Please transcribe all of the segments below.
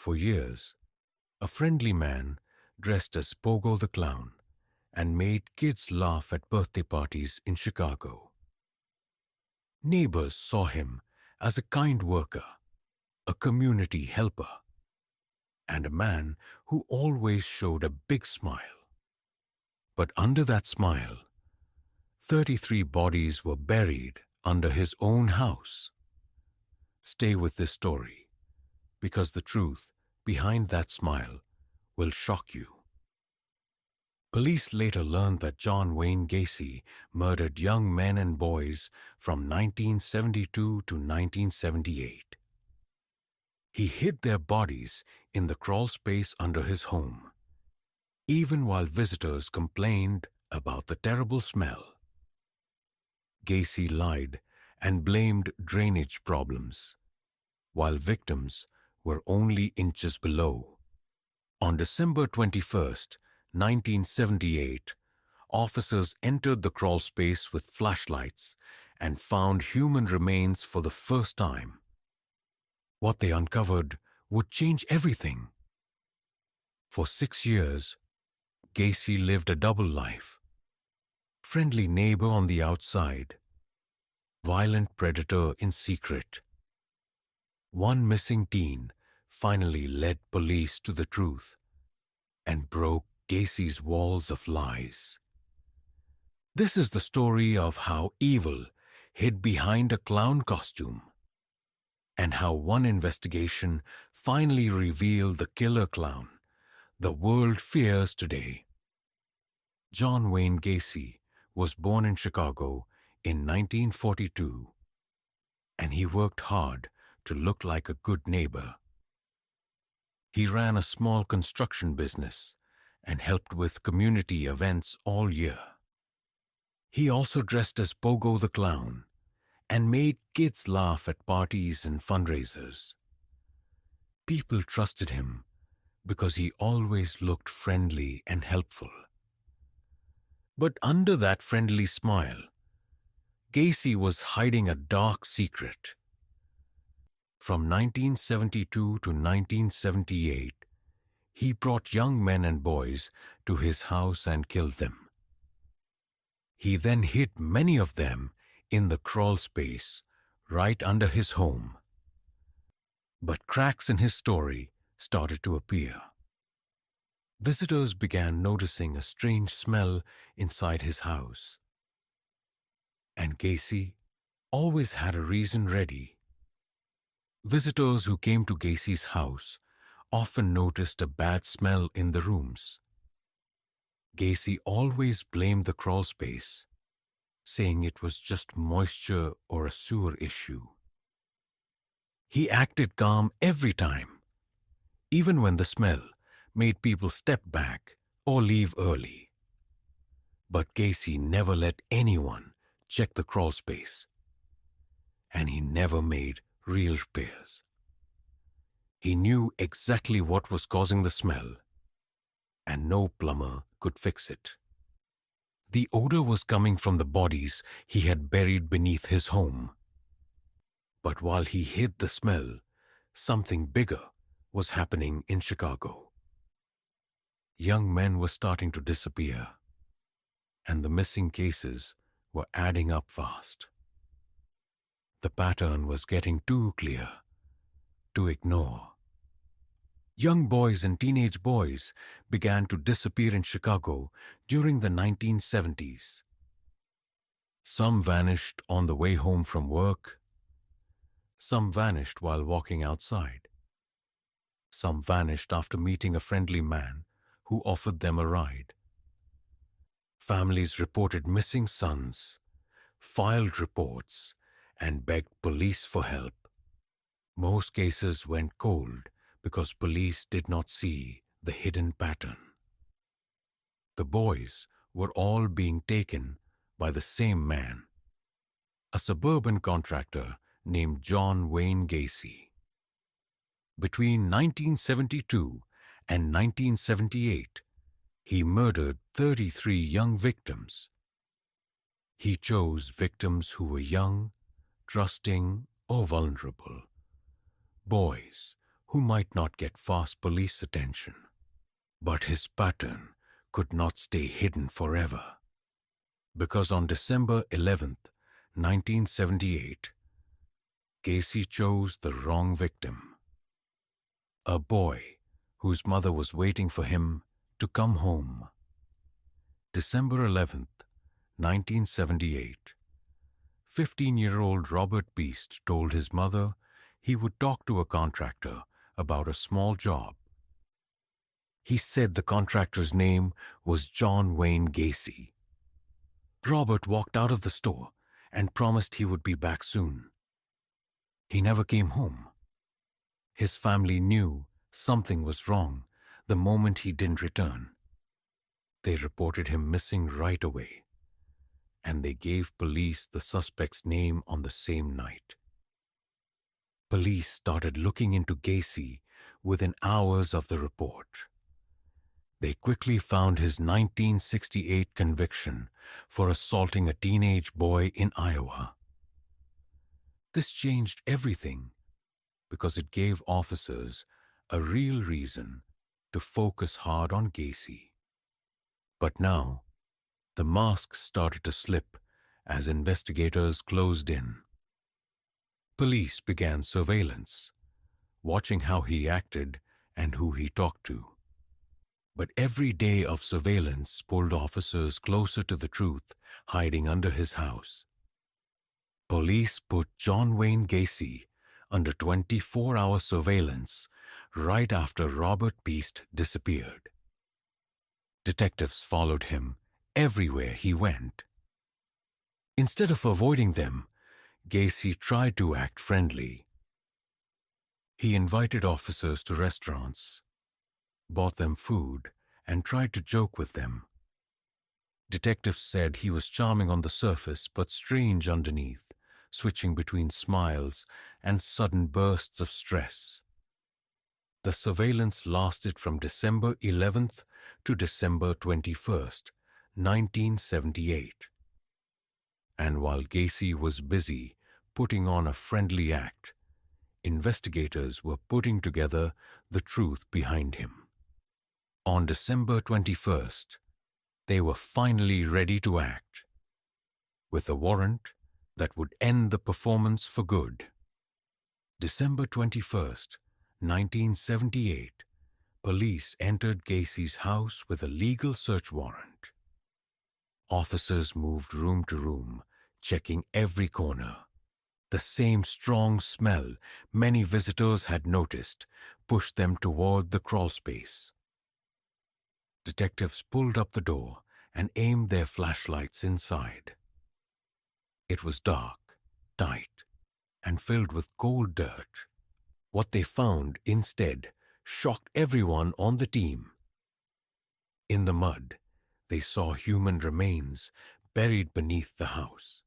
For years, a friendly man dressed as Pogo the Clown and made kids laugh at birthday parties in Chicago. Neighbors saw him as a kind worker, a community helper, and a man who always showed a big smile. But under that smile, 33 bodies were buried under his own house. Stay with this story, because the truth behind that smile will shock you. Police later learned that John Wayne Gacy murdered young men and boys from 1972 to 1978. He hid their bodies in the crawl space under his home, even while visitors complained about the terrible smell. Gacy lied and blamed drainage problems, while victims were only inches below. On December 21, 1978, officers entered the crawl space with flashlights and found human remains for the first time. What they uncovered would change everything. For 6 years, Gacy lived a double life. Friendly neighbor on the outside, violent predator in secret. One missing teen finally led police to the truth and broke Gacy's walls of lies. This is the story of how evil hid behind a clown costume, and how one investigation finally revealed the killer clown the world fears today. John Wayne Gacy was born in Chicago in 1942, and he worked hard to look like a good neighbor. He ran a small construction business and helped with community events all year. He also dressed as Pogo the Clown and made kids laugh at parties and fundraisers. People trusted him because he always looked friendly and helpful. But under that friendly smile, Gacy was hiding a dark secret. From 1972 to 1978, he brought young men and boys to his house and killed them. He then hid many of them in the crawl space right under his home. But cracks in his story started to appear. Visitors began noticing a strange smell inside his house. And Gacy always had a reason ready. Visitors who came to Gacy's house often noticed a bad smell in the rooms. Gacy always blamed the crawl space, saying it was just moisture or a sewer issue. He acted calm every time, even when the smell made people step back or leave early. But Gacy never let anyone check the crawl space, and he never made real repairs. He knew exactly what was causing the smell, and no plumber could fix it. The odor was coming from the bodies he had buried beneath his home. But while he hid the smell, something bigger was happening in Chicago. Young men were starting to disappear, and the missing cases were adding up fast. The pattern was getting too clear to ignore. Young boys and teenage boys began to disappear in Chicago during the 1970s. Some vanished on the way home from work. Some vanished while walking outside. Some vanished after meeting a friendly man who offered them a ride. Families reported missing sons, filed reports, and begged police for help. Most cases went cold because police did not see the hidden pattern. The boys were all being taken by the same man, a suburban contractor named John Wayne Gacy. Between 1972 and 1978, he murdered 33 young victims. He chose victims who were young, trusting, or vulnerable. Boys who might not get fast police attention. But his pattern could not stay hidden forever. Because on December 11th, 1978, Gacy chose the wrong victim. A boy whose mother was waiting for him to come home. December 11th, 1978. 15-year-old Robert Beast told his mother he would talk to a contractor about a small job. He said the contractor's name was John Wayne Gacy. Robert walked out of the store and promised he would be back soon. He never came home. His family knew something was wrong the moment he didn't return. They reported him missing right away, and they gave police the suspect's name on the same night. Police started looking into Gacy within hours of the report. They quickly found his 1968 conviction for assaulting a teenage boy in Iowa. This changed everything because it gave officers a real reason to focus hard on Gacy. But now, the mask started to slip as investigators closed in. Police began surveillance, watching how he acted and who he talked to. But every day of surveillance pulled officers closer to the truth hiding under his house. Police put John Wayne Gacy under 24-hour surveillance right after Robert Beast disappeared. Detectives followed him everywhere he went. Instead of avoiding them, Gacy tried to act friendly. He invited officers to restaurants, bought them food, and tried to joke with them. Detectives said he was charming on the surface but strange underneath, switching between smiles and sudden bursts of stress. The surveillance lasted from December 11th to December 21st, 1978. And while Gacy was busy putting on a friendly act, investigators were putting together the truth behind him. On December 21st, they were finally ready to act, with a warrant that would end the performance for good. December 21st, 1978, police entered Gacy's house with a legal search warrant. Officers moved room to room, checking every corner. The same strong smell many visitors had noticed pushed them toward the crawlspace. Detectives pulled up the door and aimed their flashlights inside. It was dark, tight, and filled with cold dirt. What they found instead shocked everyone on the team. In the mud, they saw human remains buried beneath the house.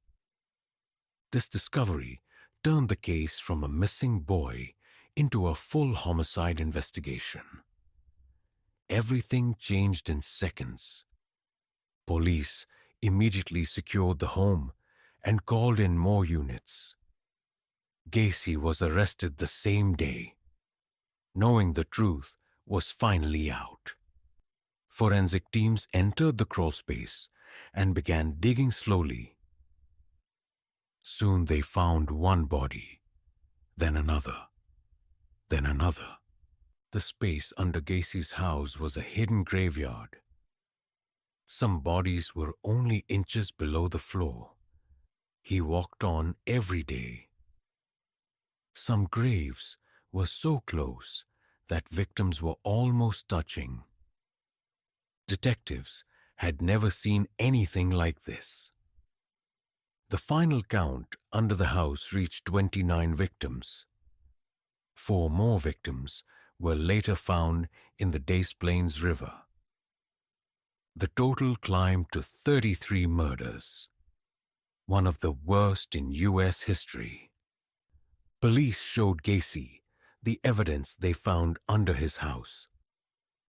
This discovery turned the case from a missing boy into a full homicide investigation. Everything changed in seconds. Police immediately secured the home and called in more units. Gacy was arrested the same day, knowing the truth was finally out. Forensic teams entered the crawlspace and began digging slowly. Soon they found one body, then another, then another. The space under Gacy's house was a hidden graveyard. Some bodies were only inches below the floor. He walked on every day. Some graves were so close that victims were almost touching. Detectives had never seen anything like this. The final count under the house reached 29 victims. 4 more victims were later found in the Des Plaines River. The total climbed to 33 murders, one of the worst in U.S. history. Police showed Gacy the evidence they found under his house.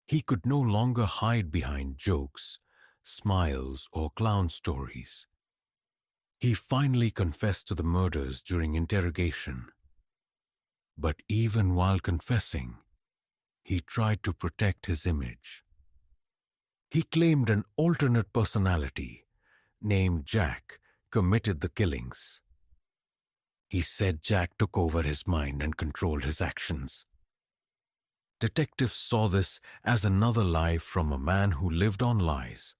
He could no longer hide behind jokes, smiles, or clown stories. He finally confessed to the murders during interrogation. But even while confessing, he tried to protect his image. He claimed an alternate personality, named Jack, committed the killings. He said Jack took over his mind and controlled his actions. Detectives saw this as another lie from a man who lived on lies.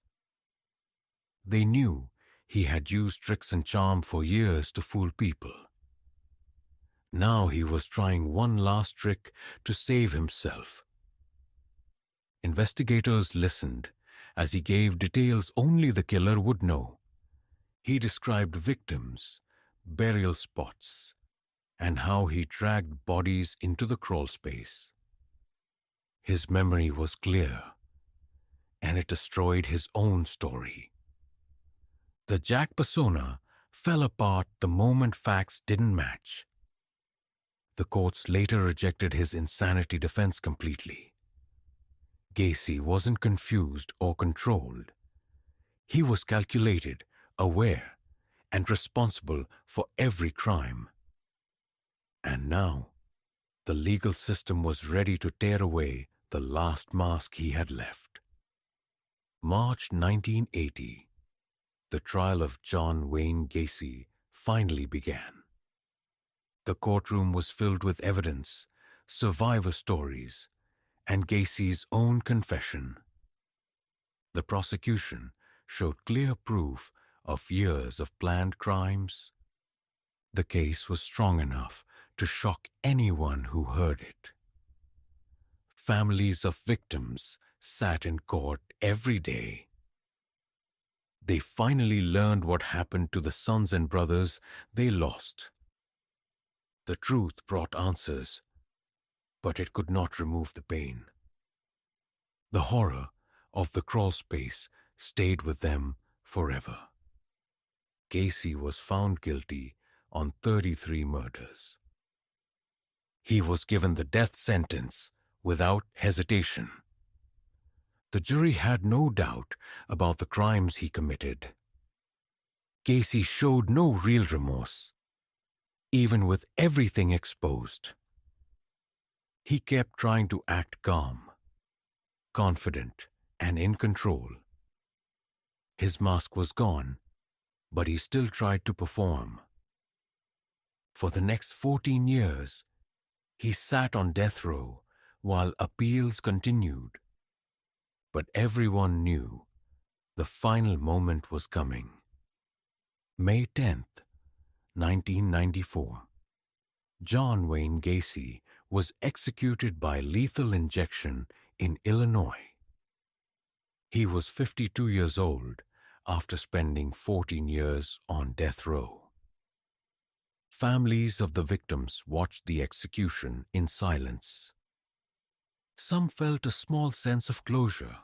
They knew he had used tricks and charm for years to fool people. Now he was trying one last trick to save himself. Investigators listened as he gave details only the killer would know. He described victims, burial spots, and how he dragged bodies into the crawl space. His memory was clear, and it destroyed his own story. The Jack persona fell apart the moment facts didn't match. The courts later rejected his insanity defense completely. Gacy wasn't confused or controlled. He was calculated, aware, and responsible for every crime. And now, the legal system was ready to tear away the last mask he had left. March 1980, the trial of John Wayne Gacy finally began. The courtroom was filled with evidence, survivor stories, and Gacy's own confession. The prosecution showed clear proof of years of planned crimes. The case was strong enough to shock anyone who heard it. Families of victims sat in court every day. They finally learned what happened to the sons and brothers they lost. The truth brought answers, but it could not remove the pain. The horror of the crawl space stayed with them forever. Gacy was found guilty on 33 murders. He was given the death sentence without hesitation. The jury had no doubt about the crimes he committed. Gacy showed no real remorse, even with everything exposed. He kept trying to act calm, confident, and in control. His mask was gone, but he still tried to perform. For the next 14 years, he sat on death row while appeals continued. But everyone knew the final moment was coming. May 10th, 1994. John Wayne Gacy was executed by lethal injection in Illinois. He was 52 years old after spending 14 years on death row. Families of the victims watched the execution in silence. Some felt a small sense of closure,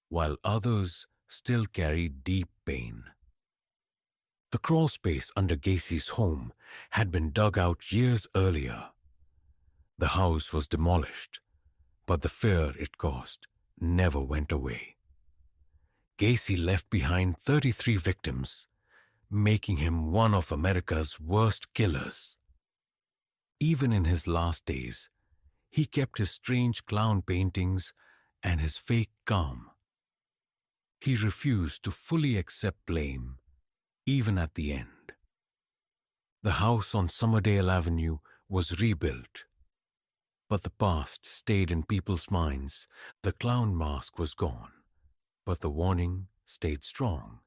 while others still carried deep pain. The crawl space under Gacy's home had been dug out years earlier. The house was demolished, but the fear it caused never went away. Gacy left behind 33 victims, making him one of America's worst killers. Even in his last days, he kept his strange clown paintings and his fake calm. He refused to fully accept blame, even at the end. The house on Summerdale Avenue was rebuilt, but the past stayed in people's minds. The clown mask was gone, but the warning stayed strong.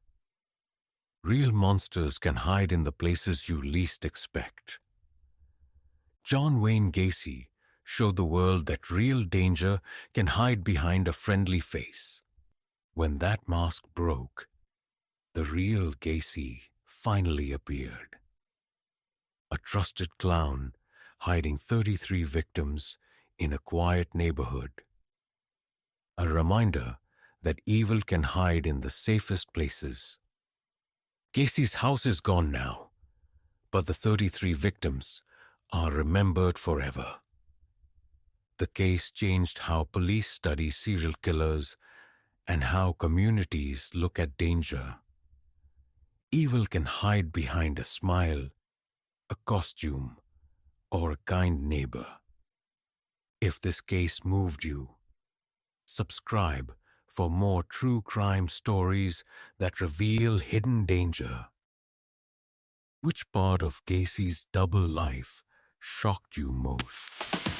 Real monsters can hide in the places you least expect. John Wayne Gacy showed the world that real danger can hide behind a friendly face. When that mask broke, the real Gacy finally appeared. A trusted clown hiding 33 victims in a quiet neighborhood. A reminder that evil can hide in the safest places. Gacy's house is gone now, but the 33 victims are remembered forever. The case changed how police study serial killers and how communities look at danger. Evil can hide behind a smile, a costume, or a kind neighbor. If this case moved you, subscribe for more true crime stories that reveal hidden danger. Which part of Gacy's double life shocked you most?